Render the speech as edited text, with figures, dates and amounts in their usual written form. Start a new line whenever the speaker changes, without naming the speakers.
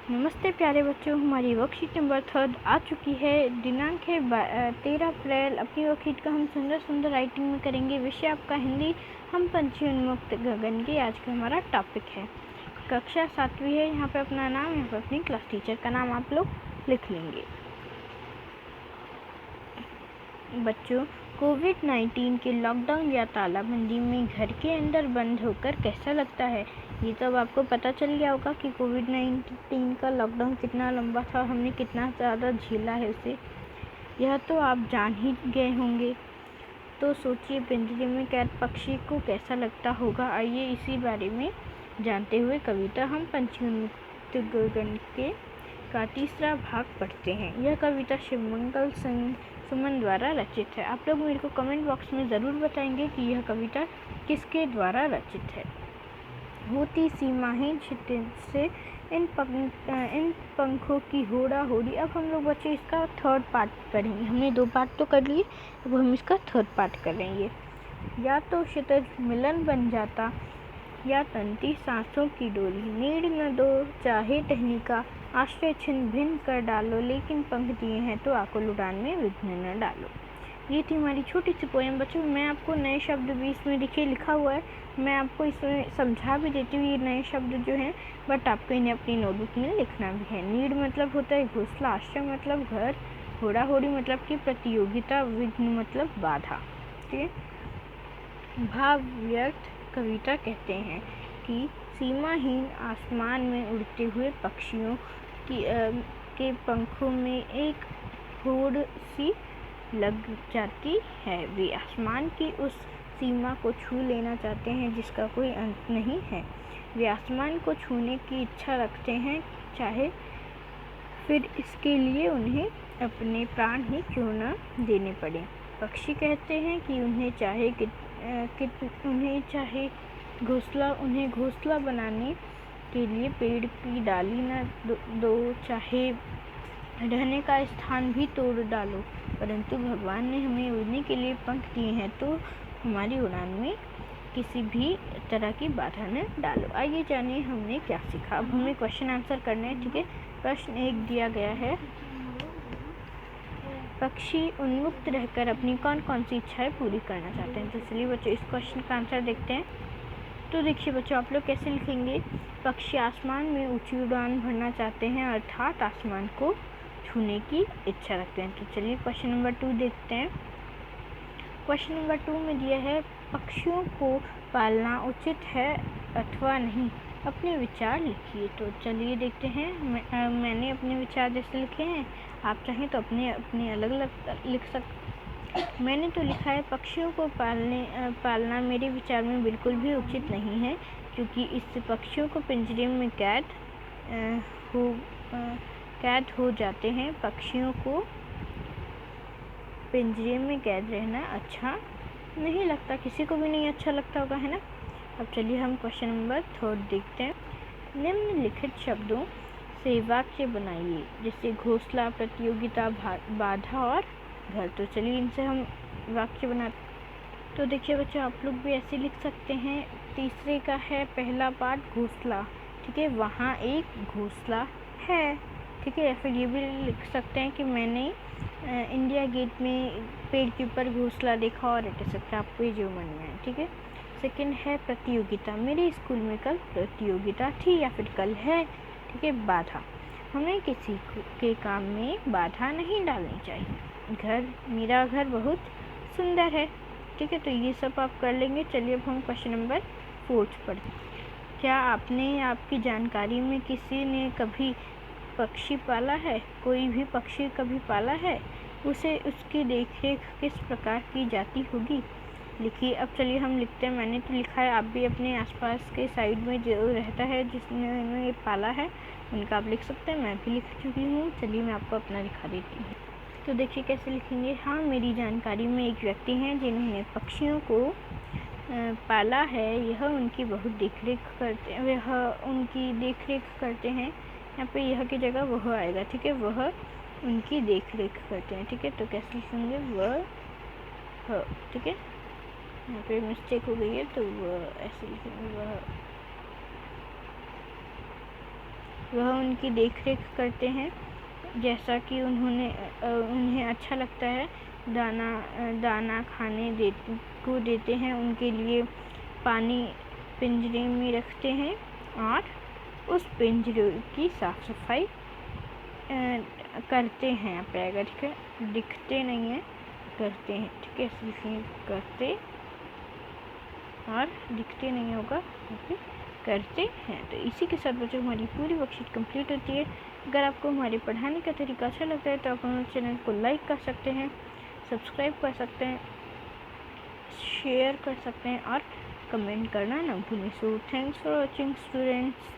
नमस्ते प्यारे बच्चों, हमारी वर्कशीट नंबर 3 आ चुकी है। दिनांक है 13 अप्रैल। अपनी वर्कशीट का हम सुंदर राइटिंग में करेंगे। विषय आपका हिंदी। हम पंछी उन्मुक्त गगन की आज का हमारा टॉपिक है। कक्षा 7वीं है। यहाँ पे अपना नाम, यहाँ पे अपनी क्लास टीचर का नाम आप लोग लिख लेंगे। बच्चों, कोविड-19 के लॉकडाउन या तालाबंदी में घर के अंदर बंद होकर कैसा लगता है? ये तो अब आपको पता चल गया होगा कि कोविड-19 का लॉकडाउन कितना लंबा था, हमने कितना ज़्यादा झेला है उसे। यह तो आप जान ही गए होंगे। तो सोचिए, पिंजरे में कैद पक्षी को कैसा लगता होगा। आइए इसी बारे में जानते हुए कविता हम पंछी उन्मुक्त गगन के का तीसरा भाग पढ़ते हैं। यह कविता शिवमंगल सुमन द्वारा रचित है। आप लोग मेरे को कमेंट बॉक्स में ज़रूर बताएंगे कि यह कविता किसके द्वारा रचित है। होती सीमाहीन क्षितिज से इन पंखों की होड़ा होड़ी। अब हम लोग बच्चे इसका थर्ड पार्ट करेंगे। हमने 2 पार्ट तो कर लिए, अब हम इसका थर्ड पार्ट करेंगे। या तो क्षितिज मिलन बन जाता या तंती सांसों की डोरी। नीड़ न दो चाहे टहनी का, आश्रय छिन्न भिन्न कर डालो, लेकिन पंख दिए हैं तो आकुल उड़ान में विघ्न न डालो। ये थी हमारी छोटी सी पोएम। बच्चों, मैं आपको नए शब्द भी इसमें लिखा हुआ है। मैं आपको इसमें समझा भी देती हूँ ये नए शब्द जो हैं, बट आपको इन्हें अपनी नोटबुक में लिखना भी है। नीड़ मतलब होता है घोंसला, आश्रय मतलब घर, होड़ा होड़ी मतलब कि प्रतियोगिता, विघ्न मतलब बाधा। ठीक है। भाव व्यक्त कविता कहते हैं कि सीमाहीन आसमान में उड़ते हुए पक्षियों के पंखों में एक होड़ सी लग जाती है। वे आसमान की उस सीमा को छू लेना चाहते हैं जिसका कोई अंत नहीं है। वे आसमान को छूने की इच्छा रखते हैं, चाहे फिर इसके लिए उन्हें अपने प्राण ही क्यों न देने पड़े। पक्षी कहते हैं कि उन्हें घोंसला बनाने के लिए पेड़ की डाली न दो, चाहे रहने का स्थान भी तोड़ डालो, परंतु भगवान ने हमें उड़ने के लिए पंख दिए हैं, तो हमारी उड़ान में किसी भी तरह की बाधा न डालो। आइए जानिए हमने क्या सीखा। अब हमें क्वेश्चन आंसर करना है। ठीक है। प्रश्न 1 दिया गया है, पक्षी उन्मुक्त रहकर अपनी कौन कौन सी इच्छाएं पूरी करना चाहते हैं। तो चलिए बच्चों, इस क्वेश्चन का आंसर देखते हैं। तो देखिए बच्चों, आप लोग कैसे लिखेंगे। पक्षी आसमान में ऊंची उड़ान भरना चाहते हैं, अर्थात आसमान को छूने की इच्छा रखते हैं। तो चलिए क्वेश्चन नंबर 2 देखते हैं। क्वेश्चन नंबर 2 में दिया है, पक्षियों को पालना उचित है अथवा नहीं। अपने विचार लिखिए। तो चलिए देखते हैं। मैंने अपने विचार जैसे लिखे हैं, आप चाहें तो अपने अलग अलग लिख सकते। मैंने तो लिखा है, पक्षियों को पालना मेरे विचार में बिल्कुल भी उचित नहीं है, क्योंकि इससे पक्षियों को पिंजरे में कैद हो जाते हैं। पक्षियों को पिंजरे में कैद रहना अच्छा नहीं लगता, किसी को भी नहीं अच्छा लगता होगा, है ना। अब चलिए हम क्वेश्चन नंबर 3 देखते हैं। निम्नलिखित शब्दों से वाक्य बनाइए, जैसे घोंसला, प्रतियोगिता, बाधा और घर। तो चलिए इनसे हम वाक्य बनाते। तो देखिए बच्चों, आप लोग भी ऐसे लिख सकते हैं। तीसरे का है पहला पार्ट घोंसला। ठीक है, वहाँ एक घोंसला है। ठीक है, या फिर ये भी लिख सकते हैं कि मैंने इंडिया गेट में पेड़ के ऊपर घोंसला देखा और एटसेट्रा, आपको जो मन में है। ठीक है। सेकंड है प्रतियोगिता, मेरे स्कूल में कल प्रतियोगिता थी या फिर कल है। ठीक है। बाधा, हमें किसी के काम में बाधा नहीं डालनी चाहिए। घर, मेरा घर बहुत सुंदर है। ठीक है, तो ये सब आप कर लेंगे। चलिए अब हम क्वेश्चन नंबर 4 पढ़ते हैं। क्या आपकी जानकारी में किसी ने कभी पक्षी पाला है? कोई भी पक्षी कभी पाला है? उसकी देखरेख किस प्रकार की जाती होगी? लिखिए। अब चलिए हम लिखते हैं। मैंने तो लिखा है, आप भी अपने आसपास के साइड में जो रहता है जिसने ये पाला है उनका आप लिख सकते हैं। मैं भी लिख चुकी हूँ। चलिए मैं आपको अपना दिखा देती हूँ। तो देखिए कैसे लिखेंगे। हाँ, मेरी जानकारी में एक व्यक्ति हैं जिन्होंने पक्षियों को पाला है। यह उनकी बहुत देखरेख करते हैं। यहाँ पे यह की जगह वह आएगा। ठीक है, वह उनकी देखरेख करते हैं। ठीक है, तो कैसे लिखेंगे, वह। ठीक है, यहाँ पे मिस्टेक हो गई है, तो वह ऐसे लिखेंगे, वह। वह उनकी देख रेख करते हैं जैसा कि उन्हें अच्छा लगता है। दाना खाने को देते हैं, उनके लिए पानी पिंजरे में रखते हैं और उस पिंजरे की साफ सफाई करते हैं। आप अगर दिखते नहीं हैं करते हैं, ठीक है, इसलिए करते और दिखते नहीं होगा फिर करते हैं। तो इसी के साथ बच्चों हमारी पूरी वर्कशीट कंप्लीट होती है। अगर आपको हमारे पढ़ाने का तरीका अच्छा लगता है तो आप हमारे चैनल को लाइक कर सकते हैं, सब्सक्राइब कर सकते हैं, शेयर कर सकते हैं और कमेंट करना ना भूलें। So thanks for watching students.